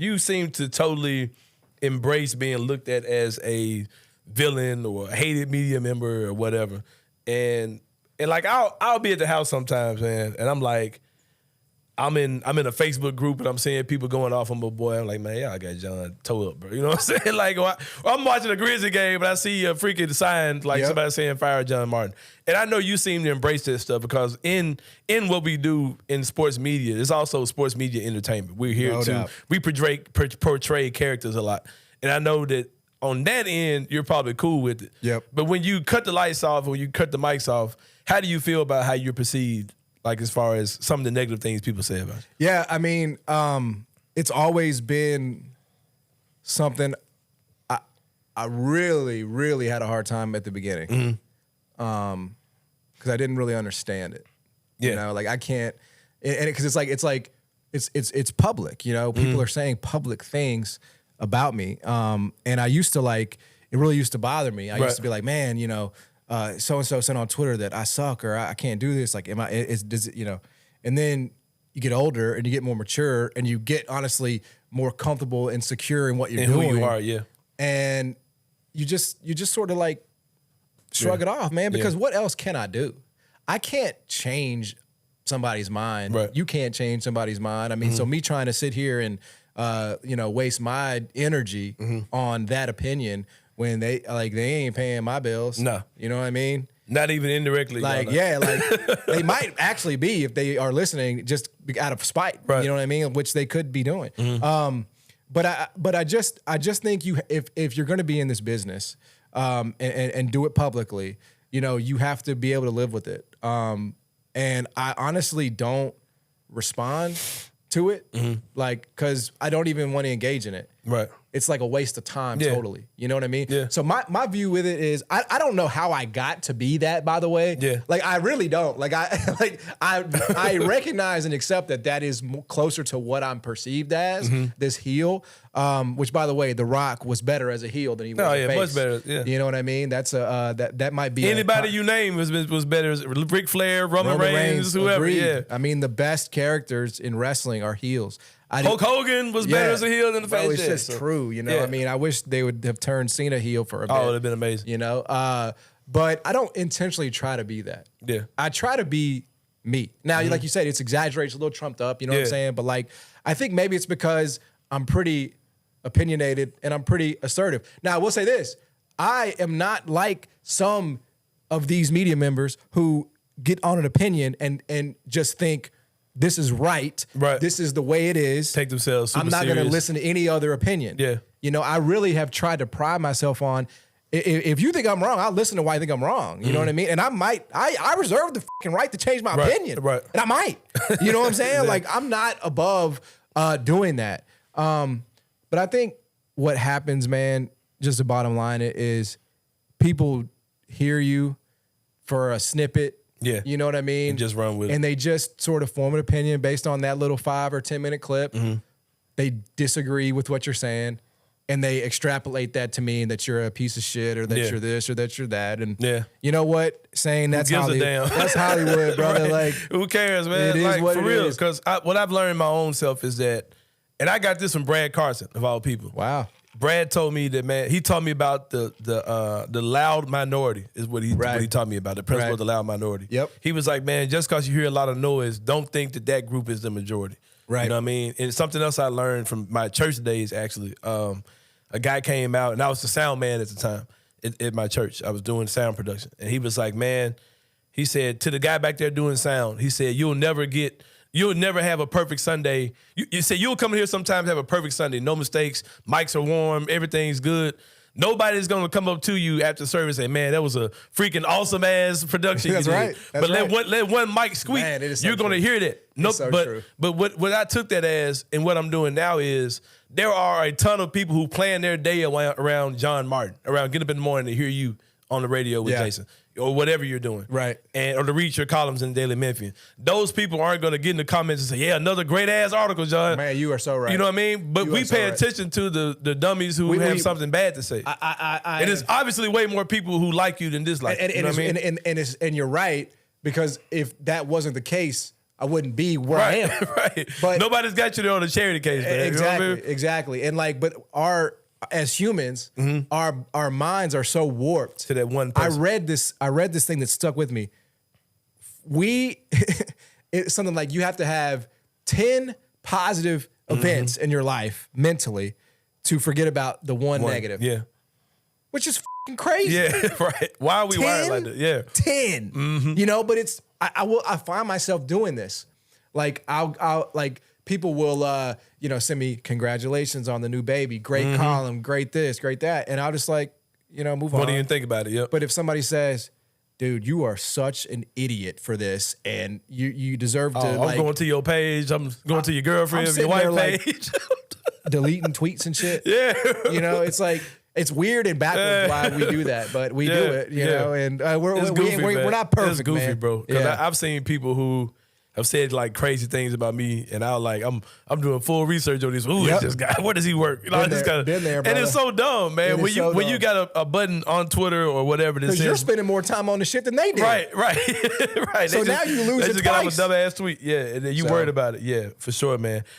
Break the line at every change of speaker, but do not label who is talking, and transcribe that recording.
you seem to totally embrace being looked at as a villain or a hated media member or whatever. And like I'll be at the house sometimes, man, and I'm like, I'm in a Facebook group and I'm seeing people going off on my boy. I'm like, man, y'all got John toe up, bro. You know what I'm saying? Like, or I'm watching a Grizzly game and I see a freaking sign like somebody saying fire John Martin. And I know you seem to embrace this stuff because in what we do in sports media, it's also sports media entertainment. We're here we portray characters a lot. And I know that on that end, you're probably cool with it. Yep. But when you cut the lights off or you cut the mics off, how do you feel about how you're perceived? Like as far as some of the negative things people say about you.
Yeah, I mean, it's always been something I really, really had a hard time at the beginning. Because I didn't really understand it. Yeah. You know, like I can't, and because it's public, you know, people are saying public things about me. And I used to it really used to bother me. I used to be like, man, you know, so-and-so sent on Twitter that I suck or I can't do this. Like, does it, you know? And then you get older and you get more mature and you get honestly more comfortable and secure in what you're doing.
Who you are, yeah.
And you just sort of like shrug it off, man, because what else can I do? I can't change somebody's mind. Right. You can't change somebody's mind. I mean, so me trying to sit here and, you know, waste my energy on that opinion when they ain't paying my bills. No. You know what I mean?
Not even indirectly.
Like, yeah, like they might actually be if they are listening just out of spite. Right. You know what I mean? Which they could be doing. But I just think if you're gonna be in this business and do it publicly, you know, you have to be able to live with it. And I honestly don't respond to it, like, because I don't even want to engage in it. Right. It's like a waste of time, totally. You know what I mean? Yeah. So my view with it is, I don't know how I got to be that, by the way. Yeah. Like, I really don't. Like, I recognize and accept that is closer to what I'm perceived as, this heel, which, by the way, The Rock was better as a heel than he was a face.
Much better, yeah.
You know what I mean? That's that might be
anybody you name was better as Ric Flair, Roman Reigns, whoever.
Agreed.
Yeah.
I mean, the best characters in wrestling are heels.
Hulk Hogan was better as a heel than the face.
It's just true, you know. I mean, I wish they would have turned Cena heel for a bit.
Oh, it would have been amazing.
You know, but I don't intentionally try to be that. Yeah, I try to be me. Now, like you said, it's exaggerated, it's a little trumped up. You know what I'm saying? But like, I think maybe it's because I'm pretty opinionated and I'm pretty assertive. Now, I will say this: I am not like some of these media members who get on an opinion and just think, this is right. This is the way it is.
Take themselves super
I'm not going to listen to any other opinion. Yeah. You know, I really have tried to pride myself on, if you think I'm wrong, I'll listen to why you think I'm wrong. You know what I mean? And I reserve the fucking right to change my opinion. Right. And I might. You know what I'm saying? Like, I'm not above doing that. But I think what happens, man, just the bottom line is people hear you for a snippet. Yeah. You know what I mean?
And just run with it.
And they just sort of form an opinion based on that little 5 or 10 minute clip. They disagree with what you're saying and they extrapolate that to mean that you're a piece of shit or that you're this or that you're that. And you know what? Saying that's Hollywood. That's Hollywood, brother. Like,
who cares, man?
It is
like,
what
for
it
real.
is.
Because what I've learned my own self is that, and I got this from Brad Carson, of all people.
Wow.
Brad told me that, man, he taught me about the loud minority is what he taught me about, the principle of the loud minority. Yep. He was like, man, just because you hear a lot of noise, don't think that group is the majority. Right. You know what I mean? And it's something else I learned from my church days, actually. A guy came out, and I was the sound man at the time at my church. I was doing sound production. And he was like, man, he said to the guy back there doing sound, he said, you'll never have a perfect Sunday. You say you'll come here sometimes have a perfect Sunday, no mistakes, mics are warm, everything's good. Nobody's gonna come up to you after service and say, man, that was a freaking awesome ass production.
That's right.
But let one mic squeak, man, you're gonna hear that. Nope. But what I took that as and what I'm doing now is there are a ton of people who plan their day around John Martin, around get up in the morning to hear you on the radio with Jason. Or whatever you're doing. Right. Or to read your columns in the Daily Memphian. Those people aren't going to get in the comments and say, yeah, another great-ass article, John.
Man, you are so right.
You know what I mean? But we pay attention to the dummies who have something bad to say. And there's obviously way more people who like you than dislike you.
And you're right, because if that wasn't the case, I wouldn't be where I am.
Right.
But
nobody's got you there on a charity case, man.
Exactly.
You know what I mean?
Exactly. And like, but as humans, our minds are so warped.
To that one person.
I read this thing that stuck with me. It's something like you have to have 10 positive events in your life mentally to forget about the one negative.
Yeah.
Which is fucking crazy.
Yeah, right. Why are we wired like that? Yeah.
10. You know, but it's I find myself doing this. Like I'll like people will send me congratulations on the new baby. Great column, great this, great that. And I'll just like, move on.
Don't even think about it. Yep.
But if somebody says, dude, you are such an idiot for this, and you deserve to.
I'm going to your page. I'm going to your girlfriend, your wife page,
deleting tweets and shit.
Yeah,
it's like it's weird and backwards why we do that, but we do it, you know. And we're not perfect,
it's goofy,
man.
bro. Because I've seen people who have said like crazy things about me, and I'm doing full research on this. Who is this guy? Where does he work?
Been there,
and it's so dumb, man. When you got a button on Twitter or whatever that says
you're spending more time on the shit than they did.
Right.
So now you lose it
They just got off a dumbass tweet, and then you worried about it, for sure, man.